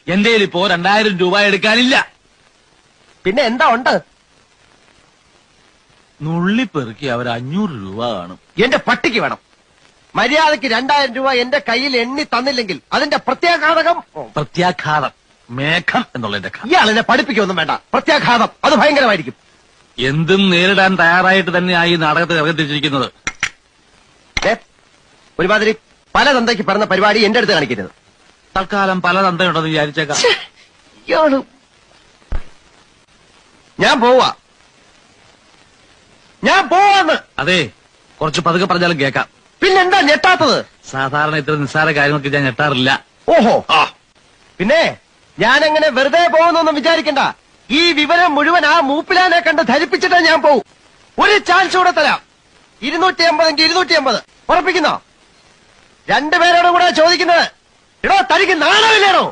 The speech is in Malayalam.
എന്റെ ഇപ്പോ 2000 രൂപ എടുക്കാനില്ല. പിന്നെ എന്താ ഉണ്ട്? നുള്ളിപ്പെറുക്കി അവർ 500 രൂപ കാണും. എന്റെ പട്ടിക്ക് വേണം. മര്യാദക്ക് 2000 രൂപ എന്റെ കയ്യിൽ എണ്ണി തന്നില്ലെങ്കിൽ അതിന്റെ പ്രത്യാഘാതകം. പ്രത്യാഘാതം മേഘം എന്നുള്ളതിന്റെ ഇയാളെന്നെ പഠിപ്പിക്കൊന്നും വേണ്ട. പ്രത്യാഘാതം അത് ഭയങ്കരമായിരിക്കും. എന്തും നേരിടാൻ തയ്യാറായിട്ട് തന്നെയായി ഈ നാടകത്തിൽ ഇറങ്ങിത്തിരിച്ചിരിക്കുന്നത്. ഒരുമാതിരി പല തന്തയ്ക്ക് പറഞ്ഞ പരിപാടി എന്റെ അടുത്ത് കാണിക്കരുത്. തൽക്കാലം പല തന്തയുണ്ടെന്ന് വിചാരിച്ചേക്കാം. ഇയാള് ഞാൻ പോവാന്ന്. അതെ, കുറച്ച് പതുക്കെ പറഞ്ഞാലും കേൾക്കാം. പിന്നെന്താ ഞെട്ടാത്തത്? സാധാരണ ഇത്ര നിസ്സാര കാര്യങ്ങൾക്ക് ഞാൻ ഞെട്ടാറില്ല. ഓഹോ, പിന്നെ ഞാനങ്ങനെ വെറുതെ പോകുന്നൊന്നും വിചാരിക്കണ്ട. ഈ വിവരം മുഴുവൻ ആ മൂപ്പിലാനെ കണ്ട് ധരിപ്പിച്ചിട്ടേ ഞാൻ പോവും. ഒരു ചാൻസ് കൂടെ തരാം. 250 എങ്കിൽ 250 ഉറപ്പിക്കുന്നോ? രണ്ടുപേരോടും കൂടെ ചോദിക്കുന്നത്. എടോ, തനിക്ക് നാണമില്ലേണോ?